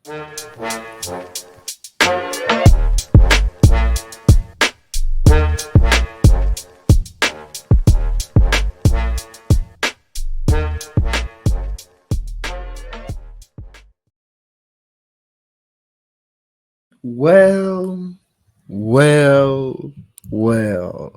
Well, well, well.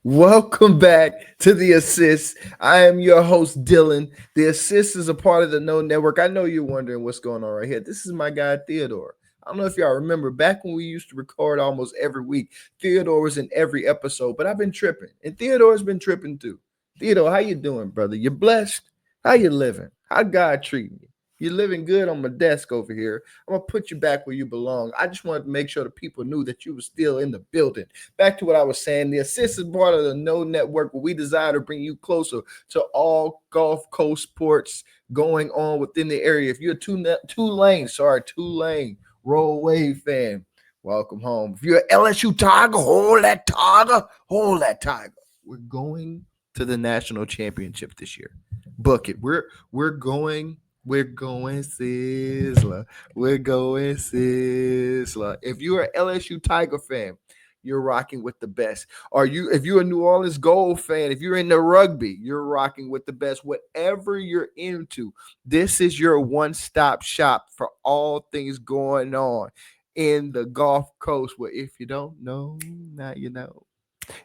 Welcome back to The Assist. I am your host, Dylan. The Assist is a part of the No Network. I know you're wondering what's going on right here. This is my guy, Theodore. I don't know if y'all remember back when we used to record almost every week. Theodore was in every episode, but I've been tripping, and Theodore's been tripping too. Theodore, how you doing, brother? You blessed? How you living? How God treating you? You're living good on my desk over here. I'm gonna put you back where you belong. I just wanted to make sure the people knew that you were still in the building. Back to what I was saying. The Assist is part of the No Network, where we desire to bring you closer to all Gulf Coast sports going on within the area. If you're a Tulane Roll Wave fan, welcome home. If you're an LSU Tiger, hold that Tiger, hold that Tiger. We're going to the national championship this year. Book it. We're going. We're going Sizzler. We're going Sizzler. If you're an LSU Tiger fan, you're rocking with the best. If you're a New Orleans Gold fan, if you're into rugby, you're rocking with the best. Whatever you're into, this is your one-stop shop for all things going on in the Gulf Coast. Where if you don't know, now you know.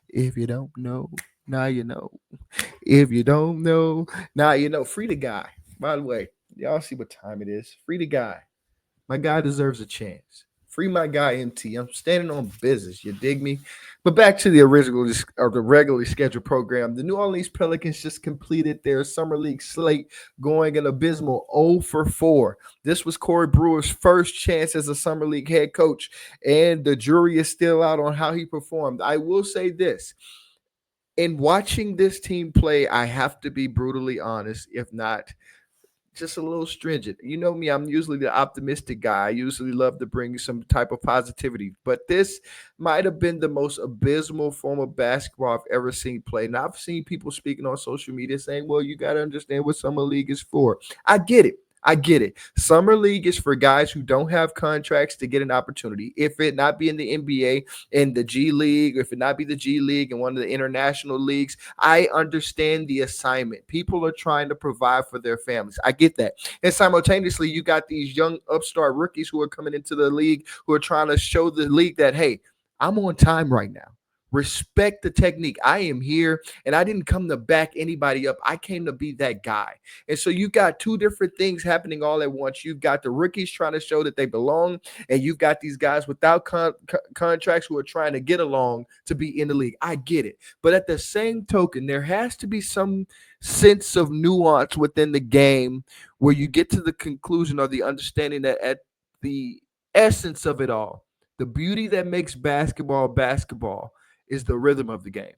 If you don't know, now you know. If you don't know, now you know. Free the guy. By the way, y'all see what time it is. Free the guy. My guy deserves a chance. Free my guy MT. I'm standing on business. You dig me? But back to the original or the regularly scheduled program. The New Orleans Pelicans just completed their summer league slate, going an abysmal 0 for 4. This was Corey Brewer's first chance as a summer league head coach, and the jury is still out on how he performed. I will say this. In watching this team play, I have to be brutally honest, if not just a little stringent. You know me, I'm usually the optimistic guy. I usually love to bring some type of positivity, but this might have been the most abysmal form of basketball I've ever seen played. And I've seen people speaking on social media saying, well, you got to understand what Summer League is for. I get it. I get it. Summer League is for guys who don't have contracts to get an opportunity. If it not be in the NBA and the G League, or if it not be the G League and one of the international leagues, I understand the assignment. People are trying to provide for their families. I get that. And simultaneously, you got these young upstart rookies who are coming into the league who are trying to show the league that, hey, I'm on time right now. Respect the technique. I am here and I didn't come to back anybody up. I came to be that guy. And so you got two different things happening all at once. You've got the rookies trying to show that they belong, and you've got these guys without contracts who are trying to get along to be in the league. I get it. But at the same token, there has to be some sense of nuance within the game where you get to the conclusion or the understanding that at the essence of it all, the beauty that makes basketball is the rhythm of the game,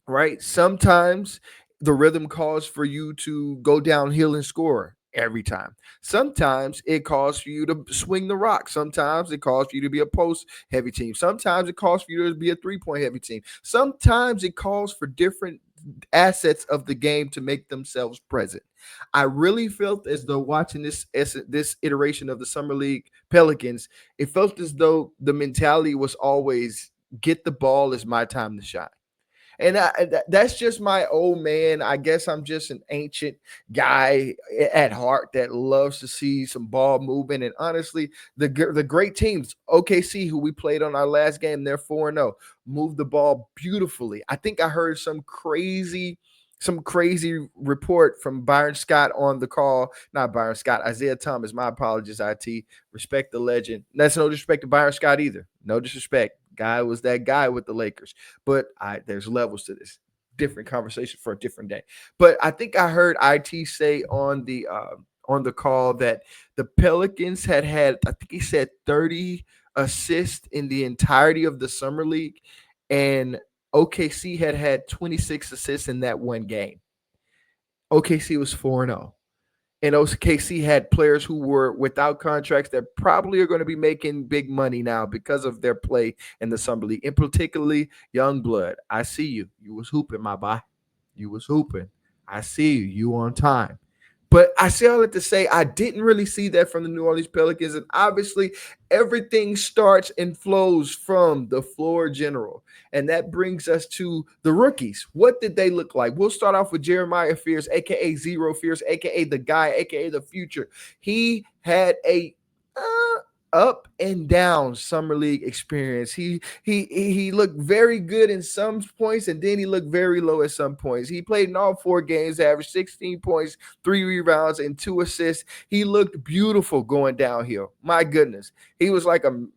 right? Sometimes the rhythm calls for you to go downhill and score every time. Sometimes it calls for you to swing the rock. Sometimes it calls for you to be a post heavy team. Sometimes it calls for you to be a 3-point heavy team. Sometimes it calls for different assets of the game to make themselves present. I really felt as though watching this iteration of the Summer League Pelicans, it felt as though the mentality was always get the ball, is my time to shine. And that's just my old man. I guess I'm just an ancient guy at heart that loves to see some ball movement. And honestly, the great teams, OKC, who we played on our last game, they're 4-0, moved the ball beautifully. I think I heard some crazy report from Byron Scott on the call. Not Byron Scott, Isaiah Thomas. My apologies, IT. Respect the legend. That's no disrespect to Byron Scott either. No disrespect. Guy was that guy with the Lakers. But there's levels to this. Different conversation for a different day. But I think I heard IT say on the call that the Pelicans had, I think he said 30 assists in the entirety of the summer league, and OKC had 26 assists in that one game. OKC was 4-0. And OKC had players who were without contracts that probably are going to be making big money now because of their play in the summer league, and particularly young blood. I see you. You was hooping, my boy. You was hooping. I see you. You on time. But I say all that to say I didn't really see that from the New Orleans Pelicans. And obviously, everything starts and flows from the floor general. And that brings us to the rookies. What did they look like? We'll start off with Jeremiah Fierce, aka Zero Fierce, aka the guy, aka the future. He had a up and down summer league experience. He looked very good in some points, and then he looked very low at some points. He played in all 4 games, averaged 16 points, 3 rebounds, and 2 assists. He looked beautiful going downhill. My goodness, he was like a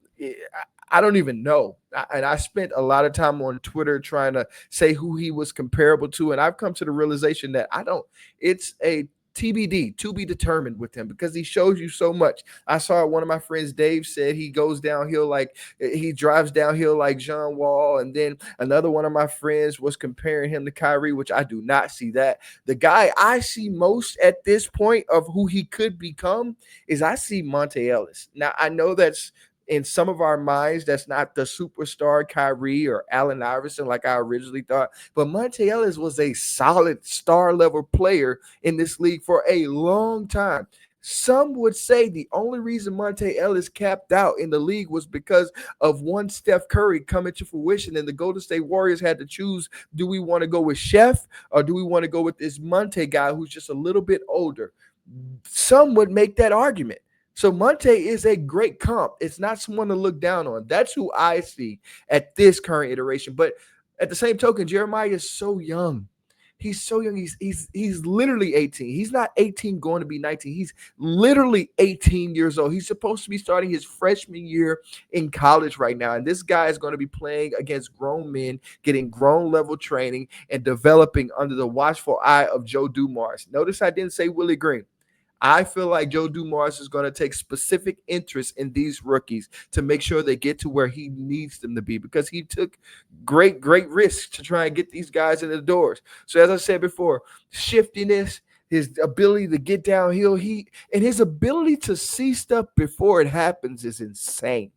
I don't even know. And I spent a lot of time on Twitter trying to say who he was comparable to. And I've come to the realization that I don't, it's a TBD, to be determined with him, because he shows you so much. I saw one of my friends, Dave, said he goes downhill like he drives downhill like John Wall. And then another one of my friends was comparing him to Kyrie, which I do not see that. The guy I see most at this point of who he could become is I see Monte Ellis. Now, I know that's in some of our minds, that's not the superstar Kyrie or Allen Iverson like I originally thought. But Monte Ellis was a solid star level player in this league for a long time. Some would say the only reason Monte Ellis capped out in the league was because of one Steph Curry coming to fruition, and the Golden State Warriors had to choose: do we want to go with Chef or do we want to go with this Monte guy who's just a little bit older? Some would make that argument. So Monte is a great comp. It's not someone to look down on. That's who I see at this current iteration. But at the same token, Jeremiah is so young. He's so young. He's literally 18. He's not 18 going to be 19. He's literally 18 years old. He's supposed to be starting his freshman year in college right now. And this guy is going to be playing against grown men, getting grown level training, and developing under the watchful eye of Joe Dumars. Notice I didn't say Willie Green. I feel like Joe Dumars is going to take specific interest in these rookies to make sure they get to where he needs them to be, because he took great risks to try and get these guys in the doors. So as I said before, shiftiness, his ability to get downhill, and his ability to see stuff before it happens is insane.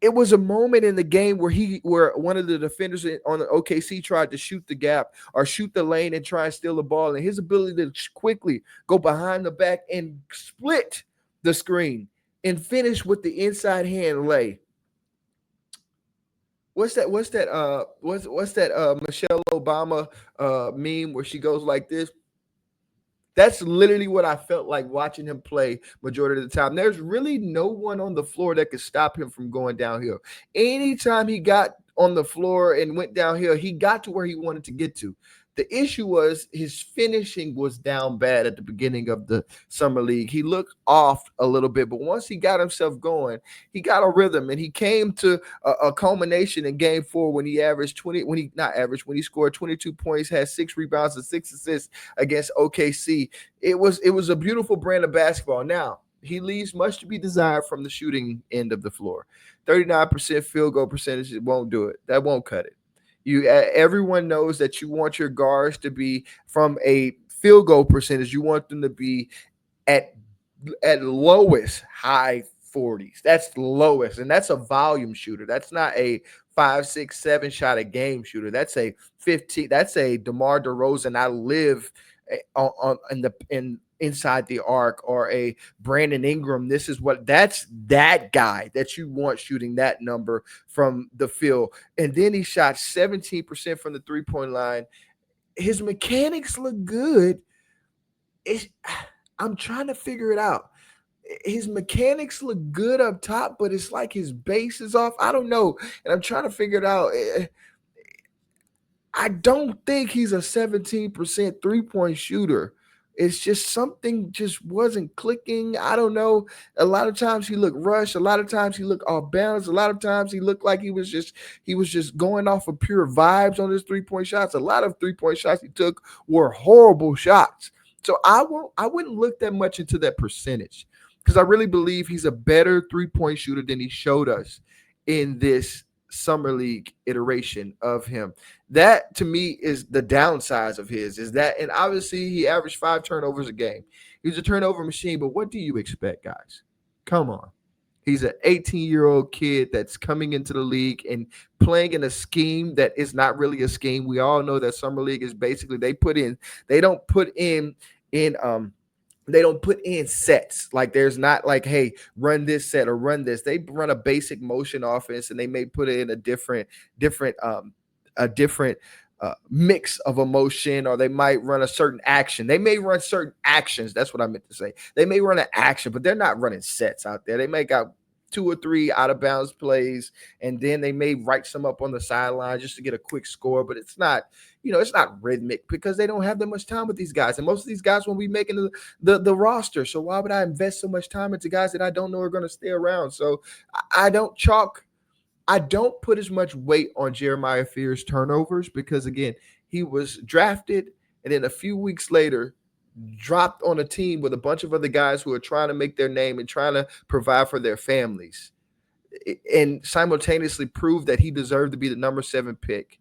It was a moment in the game where one of the defenders on the OKC tried to shoot the gap or shoot the lane and try and steal the ball, and his ability to quickly go behind the back and split the screen and finish with the inside hand lay. What's that Michelle Obama meme where she goes like this? That's literally what I felt like watching him play majority of the time. There's really no one on the floor that could stop him from going downhill. Anytime he got on the floor and went downhill, he got to where he wanted to get to. The issue was his finishing was down bad at the beginning of the summer league. He looked off a little bit, but once he got himself going, he got a rhythm, and he came to a culmination in game 4 when he averaged 20, when he scored 22 points, had 6 rebounds and 6 assists against OKC. It was a beautiful brand of basketball. Now, he leaves much to be desired from the shooting end of the floor. 39% field goal percentage, it won't do it. That won't cut it. Everyone knows that you want your guards to be, from a field goal percentage, you want them to be at lowest high 40s. That's the lowest, and that's a volume shooter. That's not a 5, 6, 7 shot a game shooter. That's a 15. That's a DeMar DeRozan. I live on in inside the arc, or a Brandon Ingram. That's that guy that you want shooting that number from the field. And then he shot 17% from the 3-point line. His mechanics look good. I'm trying to figure it out. His mechanics look good up top, but it's like his base is off. I don't know. And I'm trying to figure it out. I don't think he's a 17% three-point shooter. It's just something just wasn't clicking. I don't know. A lot of times he looked rushed. A lot of times he looked off balance. A lot of times he looked like he was just going off of pure vibes on his 3-point shots. A lot of 3-point shots he took were horrible shots. So I wouldn't look that much into that percentage, because I really believe he's a better 3-point shooter than he showed us in this summer league iteration of him. That to me is the downsides of his, is that, and obviously he averaged 5 turnovers a game. He's a turnover machine, but what do you expect, guys? Come on. He's an 18-year-old kid that's coming into the league and playing in a scheme that is not really a scheme. We all know that summer league is basically they don't put in in they don't put in sets. Like there's not like, hey, run this set or run this. They run a basic motion offense, and they may put in a different mix of emotion, or they might run a certain action. They may run certain actions. That's what I meant to say. They may run an action, but they're not running sets out there. They may got two or three out of bounds plays, and then they may write some up on the sideline just to get a quick score. But it's not rhythmic because they don't have that much time with these guys, and most of these guys won't be making the roster. So why would I invest so much time into guys that I don't know are going to stay around? So I don't chalk I don't put as much weight on Jeremiah Fears turnovers because again, he was drafted and then a few weeks later dropped on a team with a bunch of other guys who are trying to make their name and trying to provide for their families and simultaneously proved that he deserved to be the number 7 pick.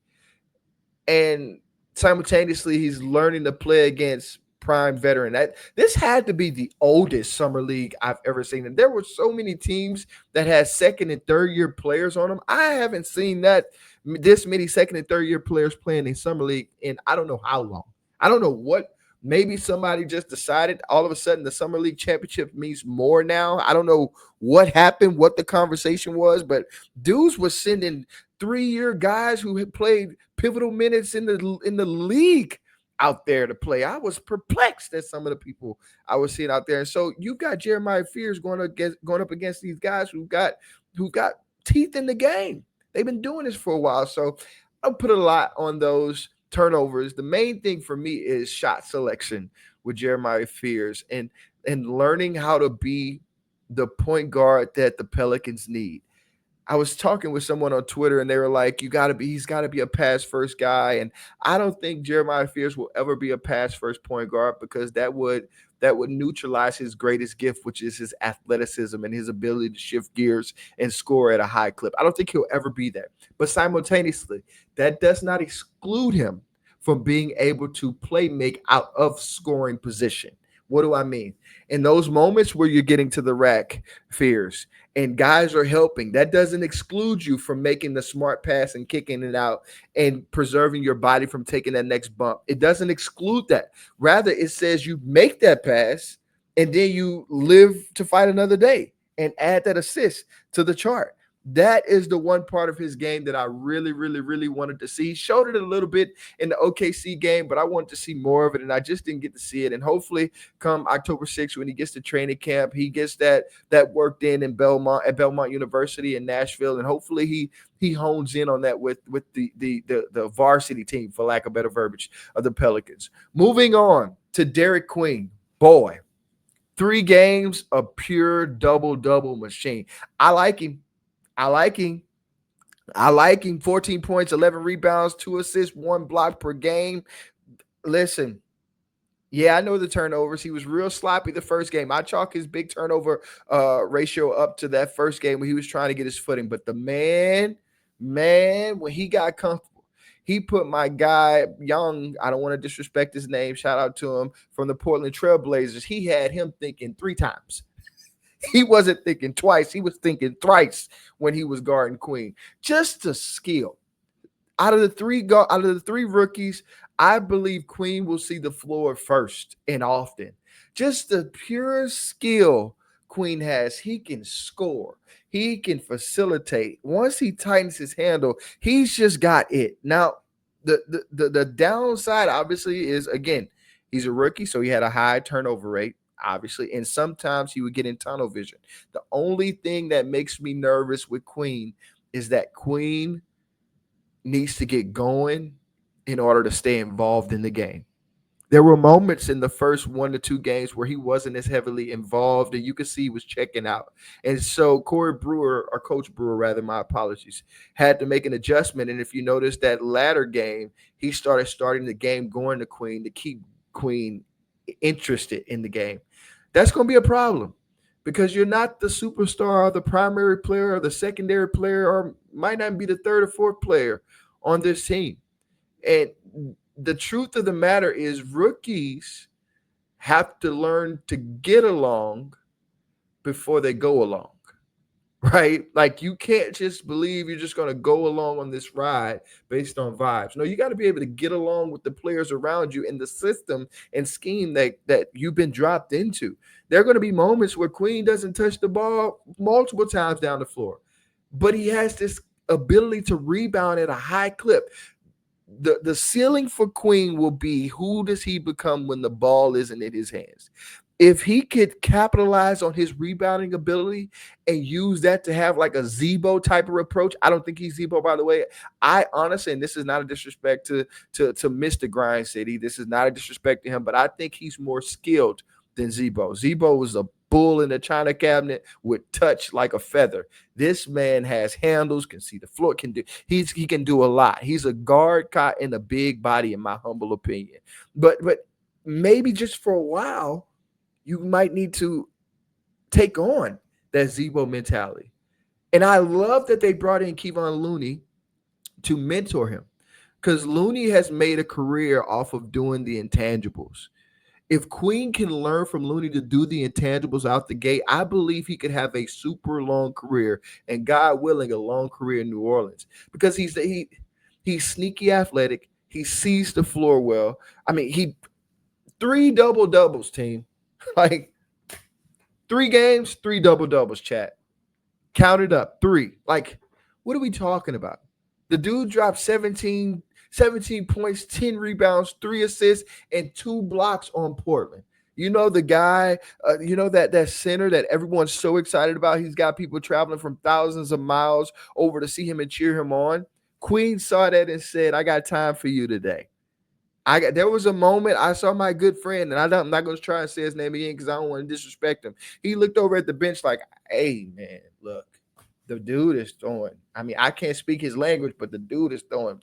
And simultaneously he's learning to play against prime veteran. This had to be the oldest summer league I've ever seen. And there were so many teams that had second and third year players on them. I haven't seen that this many second and third year players playing in summer league in I don't know how long. I don't know what. Maybe somebody just decided all of a sudden the summer league championship means more now. I don't know what happened, what the conversation was, but dudes was sending 3-year guys who had played pivotal minutes in the league out there to play. I was perplexed at some of the people I was seeing out there. And so you got Jeremiah Fears going up against these guys who got teeth in the game. They've been doing this for a while. So I'll put a lot on those turnovers. The main thing for me is shot selection with Jeremiah Fears and learning how to be the point guard that the Pelicans need. I was talking with someone on Twitter and they were like, he's got to be a pass first guy. And I don't think Jeremiah Fears will ever be a pass first point guard because that would neutralize his greatest gift, which is his athleticism and his ability to shift gears and score at a high clip. I don't think he'll ever be that. But simultaneously, that does not exclude him from being able to play make out of scoring position. What do I mean? In those moments where you're getting to the rack, Fears, and guys are helping, that doesn't exclude you from making the smart pass and kicking it out and preserving your body from taking that next bump. It doesn't exclude that. Rather, it says you make that pass and then you live to fight another day and add that assist to the chart. That is the one part of his game that I really, really, really wanted to see. He showed it a little bit in the OKC game, but I wanted to see more of it, and I just didn't get to see it. And hopefully, come October 6th, when he gets to training camp, he gets that worked in Belmont at Belmont University in Nashville, and hopefully he hones in on that with the varsity team, for lack of better verbiage, of the Pelicans. Moving on to Derik Queen, boy, 3 games of pure double machine. I like him. I like him. I like him. 14 points, 11 rebounds, 2 assists, 1 block per game. Listen, yeah, I know the turnovers. He was real sloppy the first game. I chalk his big turnover ratio up to that first game when he was trying to get his footing. But the man, when he got comfortable, he put my guy Young, I don't want to disrespect his name, shout out to him, from the Portland Trailblazers. He had him thinking 3 times. He wasn't thinking twice. He was thinking thrice when he was guarding Queen. Just the skill. Out of the three rookies, I believe Queen will see the floor first and often. Just the pure skill Queen has. He can score. He can facilitate. Once he tightens his handle, he's just got it. Now, the downside obviously is, again, he's a rookie, so he had a high turnover rate, obviously, and sometimes he would get in tunnel vision. The only thing that makes me nervous with Queen is that Queen needs to get going in order to stay involved in the game. There were moments in the first 1 to 2 games where he wasn't as heavily involved, and you could see he was checking out. And so Coach Brewer, rather, my apologies, had to make an adjustment. And if you notice that latter game, he starting the game going to Queen to keep Queen interested in the game. That's going to be a problem because you're not the superstar or the primary player or the secondary player, or might not be the third or fourth player on this team. And the truth of the matter is rookies have to learn to get along before they go along. right? Like you can't just believe you're just going to go along on this ride based on vibes. No, you got to be able to get along with the players around you and the system and scheme that you've been dropped into. There are going to be moments where Queen doesn't touch the ball multiple times down the floor, but he has this ability to rebound at a high clip. The ceiling for Queen will be who does he become when the ball isn't in his hands. If he could capitalize on his rebounding ability and use that to have like a Zebo type of approach, I don't think he's Zebo, by the way. I honestly, and this is not a disrespect to Mr. Grind City, this is not a disrespect to him, but I think he's more skilled than Zebo. Zebo was a bull in the china cabinet with touch like a feather. This man has handles, can see the floor, he can do a lot. He's a guard caught in a big body, in my humble opinion. But maybe just for a while, you might need to take on that Zebo mentality. And I love that they brought in Kevon Looney to mentor him because Looney has made a career off of doing the intangibles. If Queen can learn from Looney to do the intangibles out the gate, I believe he could have a super long career and, God willing, a long career in New Orleans because he's sneaky athletic. He sees the floor well. I mean, he 3 double doubles, team. Like 3 games, 3 double doubles, chat. Count it up, 3. Like, what are we talking about? The dude dropped 17 points, 10 rebounds, 3 assists, and 2 blocks on Portland. You know the guy, that center that everyone's so excited about. He's got people traveling from thousands of miles over to see him and cheer him on. Queen saw that and said, "I got time for you today." There was a moment I saw my good friend, and I'm not going to try and say his name again because I don't want to disrespect him. He looked over at the bench like, "Hey man, look, the dude is throwing. I mean, I can't speak his language, but the dude is throwing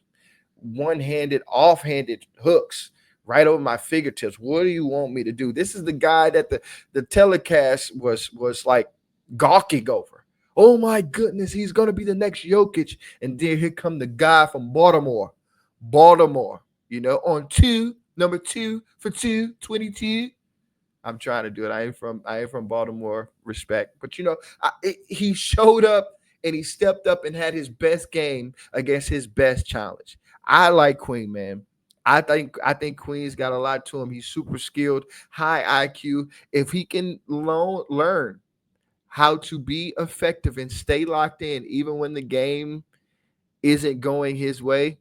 one-handed, off-handed hooks right over my fingertips. What do you want me to do?" This is the guy that the telecast was like gawking over. Oh my goodness, he's gonna be the next Jokic. And then here come the guy from Baltimore. Baltimore, on number 2 for 222. I'm trying to do it. I ain't from Baltimore, respect. But he showed up and he stepped up and had his best game against his best challenge. I like Queen, man. I think Queen's got a lot to him. He's super skilled, high IQ. If he can learn how to be effective and stay locked in, even when the game isn't going his way.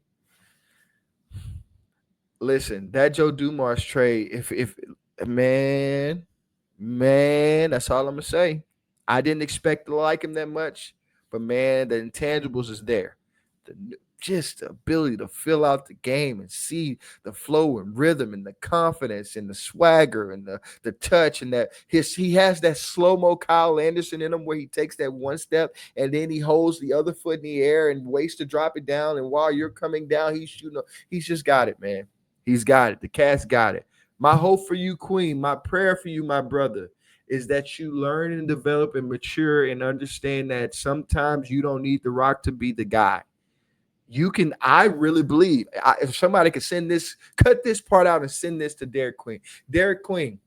Listen, that Joe Dumars trade, if man, that's all I'm gonna say. I didn't expect to like him that much, but man, the intangibles is there. Just the ability to fill out the game and see the flow and rhythm and the confidence and the swagger and the touch and that he has that slow-mo Kyle Anderson in him where he takes that one step and then he holds the other foot in the air and waits to drop it down, and while you're coming down, he's shooting. He's just got it, man. He's got it. The cat's got it. My hope for you, Queen, my prayer for you, my brother, is that you learn and develop and mature and understand that sometimes you don't need the rock to be the guy. I really believe, if somebody could cut this part out and send this to Derik Queen. Derik Queen,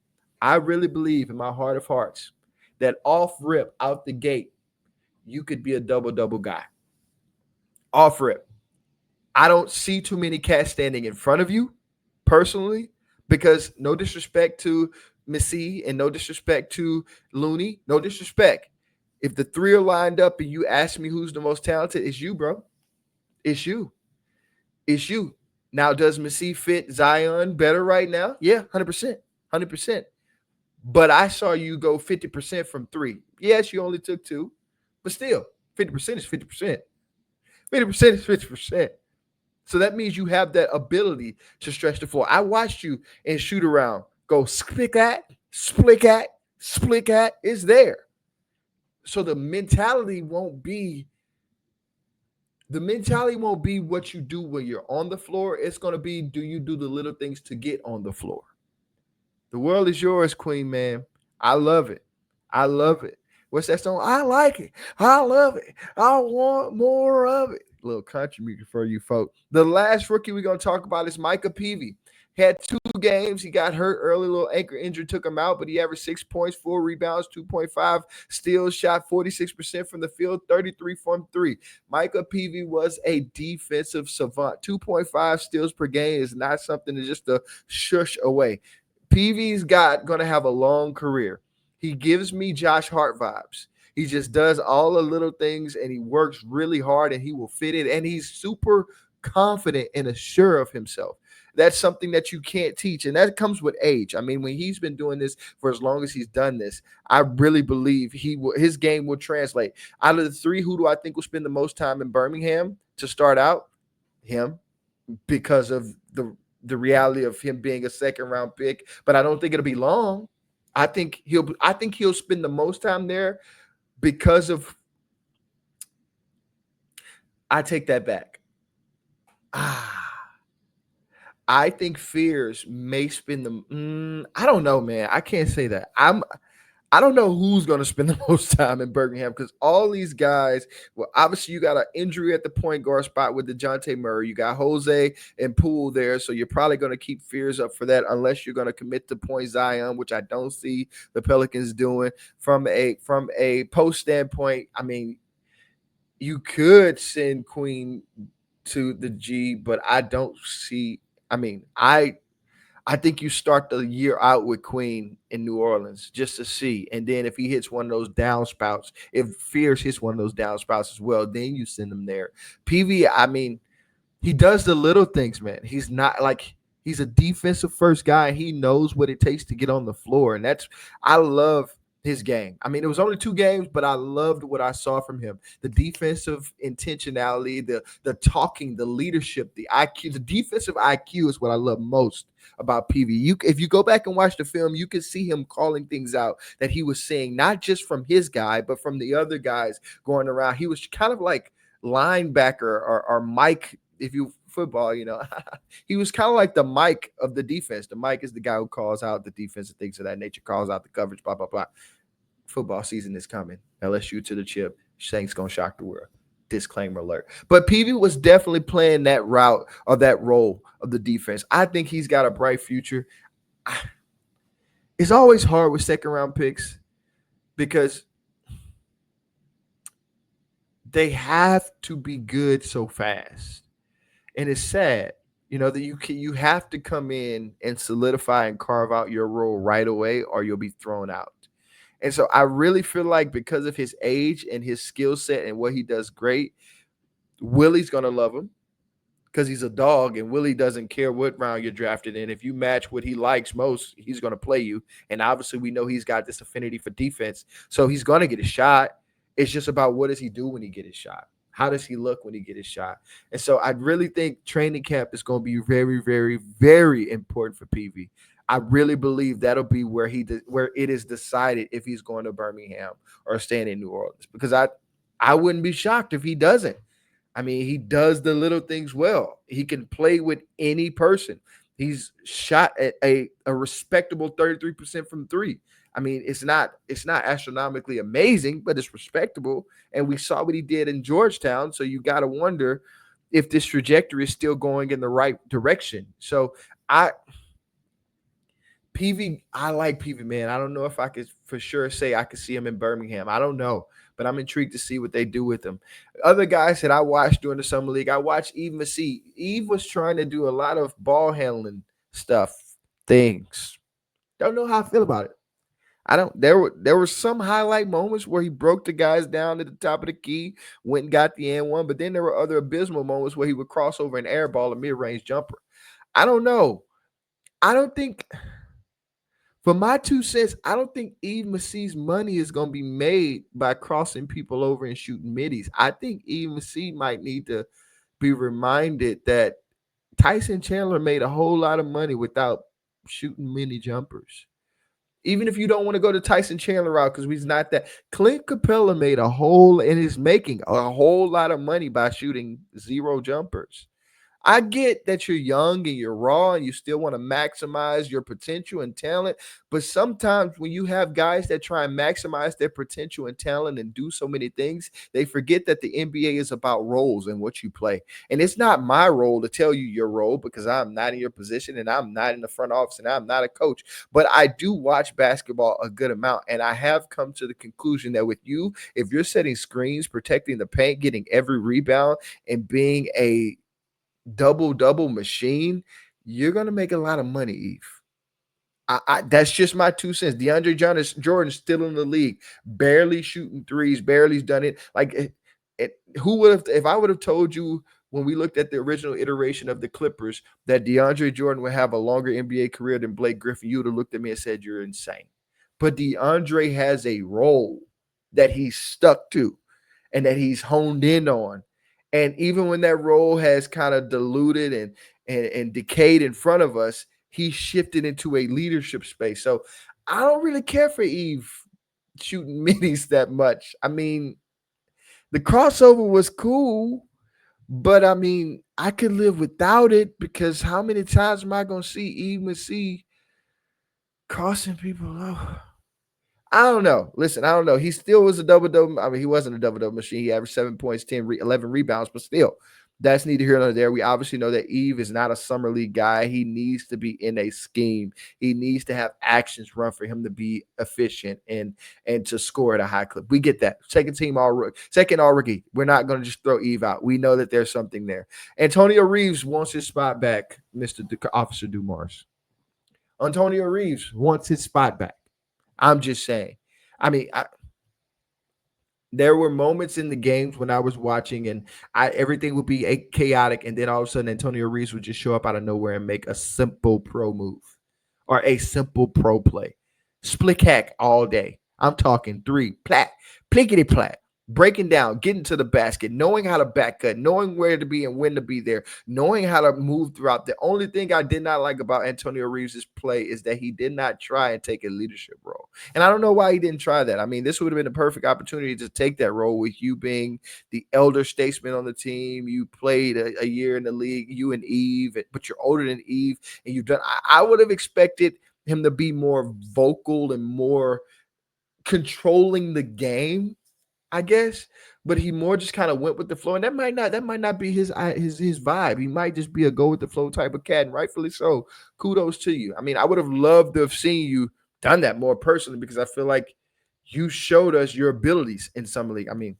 I really believe in my heart of hearts that off rip, out the gate, you could be a double-double guy. Off rip. I don't see too many cats standing in front of you, personally, because no disrespect to Missy and no disrespect to Looney, no disrespect. If the 3 are lined up and you ask me who's the most talented, it's you, bro. It's you. It's you. Now, does Missy fit Zion better right now? Yeah, 100%. 100%. But I saw you go 50% from 3. Yes, you only took 2, but still, 50% is 50%. 50% is 50%. So that means you have that ability to stretch the floor. I watched you and shoot around, go split at, it's there. So the mentality won't be what you do when you're on the floor. It's going to be, do you do the little things to get on the floor? The world is yours, Queen, man. I love it. I love it. What's that song? I like it. I love it. I want more of it. Little country music for you folks. The last rookie we're going to talk about is Micah Peavy. Had 2 games. He got hurt early, little ankle injury took him out, but he averaged 6 points, 4 rebounds, 2.5 steals, shot 46% from the field, 33 from three. Micah Peavy was a defensive savant. 2.5 steals per game is not something to just to shush away. Peavy's going to have a long career. He gives me Josh Hart vibes. He just does all the little things and he works really hard and he will fit it. And he's super confident and assured of himself. That's something that you can't teach. And that comes with age. I mean, when he's been doing this for as long as he's done this, I really believe his game will translate. Out of the three, who do I think will spend the most time in Birmingham to start out? Him, because of the reality of him being a second round pick. But I don't think it'll be long. I think he'll spend the most time there because of. I take that back. I think Fears may spend I don't know, man. I can't say that. I don't know who's going to spend the most time in Birmingham because all these guys, well, obviously you got an injury at the point guard spot with DeJounte Murray. You got Jose and Poole there, so you're probably going to keep Fears up for that unless you're going to commit to point Zion, which I don't see the Pelicans doing. From a post standpoint, I mean, you could send Queen to the G, but I don't see. I mean, I think you start the year out with Queen in New Orleans just to see. And then if he hits one of those downspouts, if Fierce hits one of those downspouts as well, then you send him there. PV, I mean, he does the little things, man. He's not like he's a defensive first guy. He knows what it takes to get on the floor. And I love his game. I mean, it was only 2 games, but I loved what I saw from him. The defensive intentionality, the talking, the leadership, the IQ, the defensive IQ is what I love most about PV. If you go back and watch the film, you can see him calling things out that he was saying, not just from his guy, but from the other guys going around. He was kind of like linebacker or Mike, if you football, he was kind of like the Mike of the defense. The Mike is the guy who calls out the defense and things of that nature, calls out the coverage, blah, blah, blah. Football season is coming. LSU to the chip. Saints gonna shock the world. Disclaimer alert. But PV was definitely playing that route or that role of the defense. I think he's got a bright future. It's always hard with second round picks because they have to be good so fast. And it's sad, that you have to come in and solidify and carve out your role right away or you'll be thrown out. And so I really feel like because of his age and his skill set and what he does great, Willie's going to love him because he's a dog and Willie doesn't care what round you're drafted in. If you match what he likes most, he's going to play you. And obviously we know he's got this affinity for defense. So he's going to get a shot. It's just about what does he do when he get his shot? How does he look when he get his shot? And so I really think training camp is going to be very, very, very important for PV. I really believe that'll be where it is decided if he's going to Birmingham or staying in New Orleans, because I wouldn't be shocked if he doesn't. I mean, he does the little things well. He can play with any person. He's shot at a respectable 33% from 3. I mean, it's not astronomically amazing, but it's respectable. And we saw what he did in Georgetown. So you got to wonder if this trajectory is still going in the right direction. So I like PV, man. I don't know if I could for sure say I could see him in Birmingham. I don't know, but I'm intrigued to see what they do with him. Other guys that I watched during the Summer League, I watched Eve Massey. Eve was trying to do a lot of ball handling things. Don't know how I feel about it. There were some highlight moments where he broke the guys down at the top of the key, went and got the N1, but then there were other abysmal moments where he would cross over an air ball, a mid-range jumper. I don't know. I don't think, for my 2 cents, I don't think Eve Massey's money is going to be made by crossing people over and shooting middies. I think Eve Massey might need to be reminded that Tyson Chandler made a whole lot of money without shooting mini jumpers. Even if you don't want to go to Tyson Chandler route because he's not that. Clint Capella is making a whole lot of money by shooting 0 jumpers. I get that you're young and you're raw and you still want to maximize your potential and talent. But sometimes when you have guys that try and maximize their potential and talent and do so many things, they forget that the NBA is about roles and what you play. And it's not my role to tell you your role because I'm not in your position and I'm not in the front office and I'm not a coach. But I do watch basketball a good amount. And I have come to the conclusion that with you, if you're setting screens, protecting the paint, getting every rebound, and being a double machine, you're gonna make a lot of money, Eve. That's just my 2 cents. Jordan's still in the league, barely shooting threes, barely done it. Like who would have if I would have told you when we looked at the original iteration of the Clippers that DeAndre Jordan would have a longer NBA career than Blake Griffin, you would have looked at me and said you're insane. But DeAndre has a role that he's stuck to and that he's honed in on. And even when that role has kind of diluted and decayed in front of us, he shifted into a leadership space. So I don't really care for Eve shooting minis that much. I mean, the crossover was cool, but I mean, I could live without it because how many times am I going to see Eve McSee crossing people off? I don't know. Listen, I don't know. He still was a double-double. I mean, he wasn't a double-double machine. He averaged 7 points, 11 rebounds, but still, that's neither here nor there. We obviously know that Eve is not a summer league guy. He needs to be in a scheme. He needs to have actions run for him to be efficient and to score at a high clip. We get that. Second all rookie. We're not going to just throw Eve out. We know that there's something there. Antonio Reeves wants his spot back, Mr. Officer Dumars. Antonio Reeves wants his spot back. I'm just saying. I mean, there were moments in the games when I was watching and everything would be chaotic, and then all of a sudden Antonio Reeves would just show up out of nowhere and make a simple pro move or a simple pro play. Split hack all day. I'm talking three, plat, plickety plat, breaking down, getting to the basket, knowing how to back cut, knowing where to be and when to be there, knowing how to move throughout. The only thing I did not like about Antonio Reeves' play is that he did not try and take a leadership role. And I don't know why he didn't try that. I mean, this would have been a perfect opportunity to take that role with you being the elder statesman on the team. You played a year in the league, you and Eve, but you're older than Eve, and you've done. I would have expected him to be more vocal and more controlling the game, I guess, but he more just kind of went with the flow, and that might not be his vibe. He might just be a go with the flow type of cat, and rightfully so. Kudos to you. I mean, I would have loved to have seen you done that more personally because I feel like you showed us your abilities in summer league. I mean,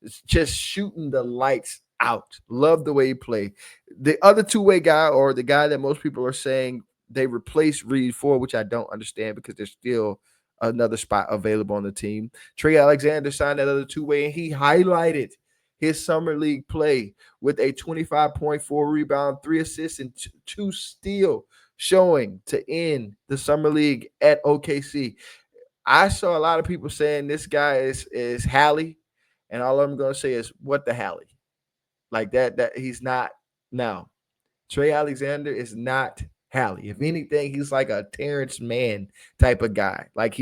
it's just shooting the lights out. Love the way he played. The other two-way guy, or the guy that most people are saying they replaced Reed for, which I don't understand because there's still another spot available on the team. Trey Alexander signed that other two-way, and he highlighted his summer league play with a 25.4 rebound, 3 assists, and 2 steal showing to end the summer league at OKC. I saw a lot of people saying this guy is Hallie, and all I'm going to say is what the Hallie. Like that he's not now. Trey Alexander is not Hallie. If anything, he's like a Terrence Mann type of guy. Like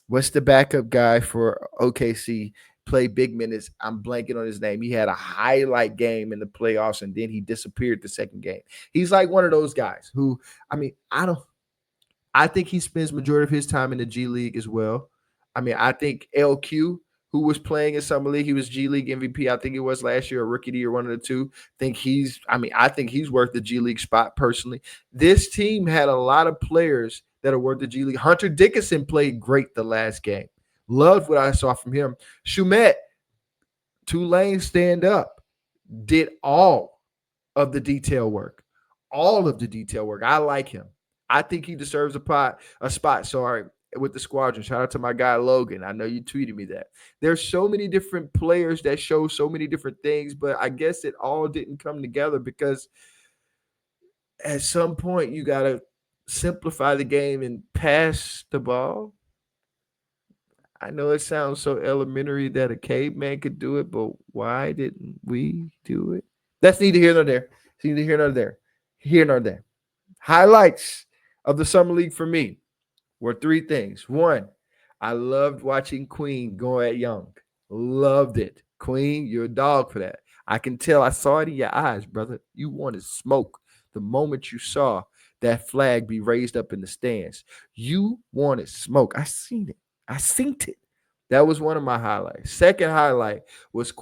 what's the backup guy for OKC? Play big minutes. I'm blanking on his name. He had a highlight game in the playoffs and then he disappeared the second game. He's like one of those guys who, I mean, I think he spends majority of his time in the G League as well. I mean, I think LQ, who was playing in summer league, he was G League MVP. I think it was last year, or rookie of the year, one of the two. I think he's worth the G League spot personally. This team had a lot of players that are worth the G League. Hunter Dickinson played great the last game. Loved what I saw from him. Shumet, Tulane stand up, did all of the detail work. All of the detail work. I like him. I think he deserves a spot. Sorry, with the squadron. Shout out to my guy Logan. I know you tweeted me that. There's so many different players that show so many different things, but I guess it all didn't come together because at some point you gotta simplify the game and pass the ball. I know it sounds so elementary that a caveman could do it, but why didn't we do it? That's neither here nor there. It's neither here nor there. Here nor there. Highlights of the summer league for me were 3 things. 1, I loved watching Queen go at Young. Loved it. Queen, you're a dog for that. I can tell. I saw it in your eyes, brother. You wanted smoke the moment you saw that flag be raised up in the stands. You wanted smoke. I seen it. I seen it. That was one of my highlights. Second highlight was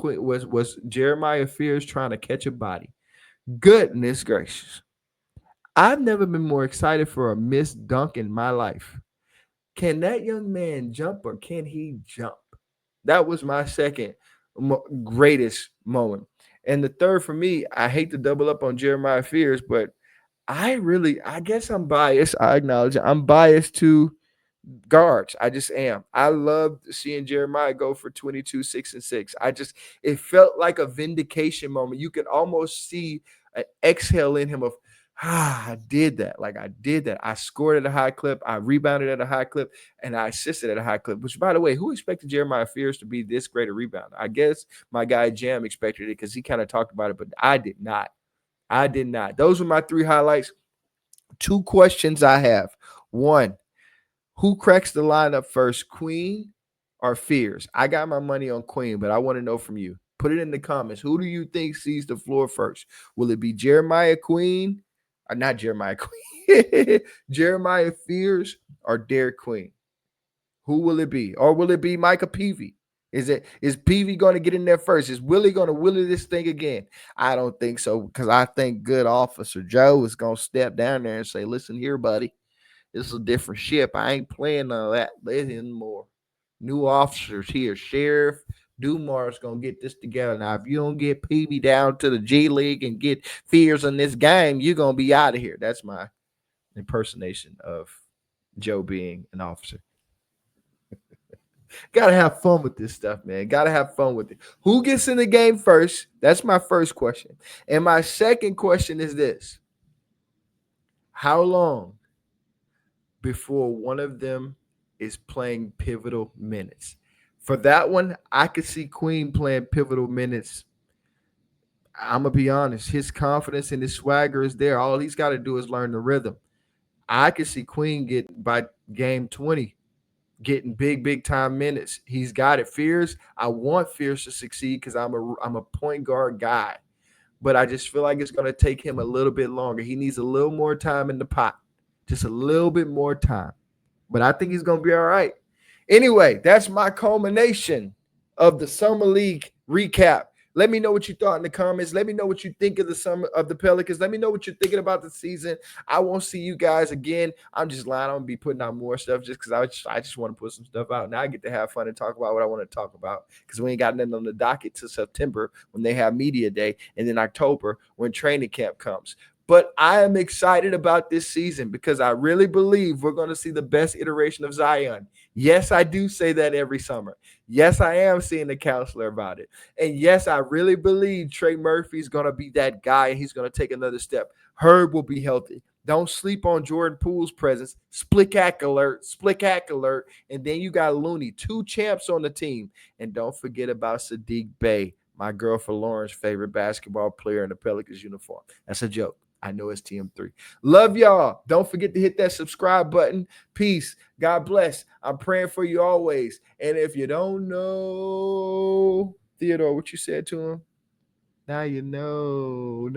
Jeremiah Fears trying to catch a body. Goodness gracious. I've never been more excited for a missed dunk in my life. Can that young man jump or can he jump? That was my second greatest moment. And the third for me, I hate to double up on Jeremiah Fears, but I guess I'm biased. I acknowledge it. I'm biased to guards. I just am. I loved seeing Jeremiah go for 22, 6, and 6. It felt like a vindication moment. You could almost see an exhale in him of, I did that. Like I did that. I scored at a high clip. I rebounded at a high clip, and I assisted at a high clip. Which, by the way, who expected Jeremiah Fears to be this great a rebounder? I guess my guy Jam expected it because he kind of talked about it, but I did not. I did not. Those were my three highlights. Two questions I have. One, who cracks the lineup first, Queen or Fears? I got my money on Queen, but I want to know from you. Put it in the comments. Who do you think sees the floor first? Will it be Jeremiah Queen? Or not Jeremiah Queen. Jeremiah Fears or Derik Queen? Who will it be? Or will it be Micah Peavy? Is Peavy going to get in there first? Is Willie going to willie this thing again? I don't think so, because I think good Officer Joe is going to step down there and say, listen here, buddy. This is a different ship. I ain't playing none of that anymore. New officers here. Sheriff Dumar's going to get this together. Now, if you don't get Peavy down to the G League and get Fears in this game, you're going to be out of here. That's my impersonation of Joe being an officer. Gotta have fun with this stuff, man. Gotta have fun with it. Who gets in the game first? That's my first question. And my second question is this: how long before one of them is playing pivotal minutes? For that one, I could see Queen playing pivotal minutes. I'm gonna be honest, his confidence and his swagger is there. All he's got to do is learn the rhythm. I could see Queen get by game 20 getting big time minutes. He's got it. Fears, I want Fears to succeed because I'm a point guard guy, but I just feel like it's going to take him a little bit longer. He needs a little more time in the pot, just a little bit more time. But I think he's going to be all right. Anyway, that's my culmination of the Summer League recap. Let me know what you thought in the comments. Let me know what you think of the summer of the Pelicans. Let me know what you're thinking about the season. I won't see you guys again. I'm just lying. I'm gonna be putting out more stuff just because I just want to put some stuff out. Now I get to have fun and talk about what I want to talk about because we ain't got nothing on the docket till September when they have media day, and then October when training camp comes. But I am excited about this season because I really believe we're going to see the best iteration of Zion. Yes, I do say that every summer. Yes, I am seeing the counselor about it. And yes, I really believe Trey Murphy's going to be that guy and he's going to take another step. Herb will be healthy. Don't sleep on Jordan Poole's presence. Split hack alert. And then you got Looney, 2 champs on the team. And don't forget about Sadiq Bey, my girl for Lauren's favorite basketball player in the Pelicans uniform. That's a joke. I know it's TM3. Love y'all. Don't forget to hit that subscribe button. Peace. God bless. I'm praying for you always. And if you don't know, Theodore, what you said to him, now you know.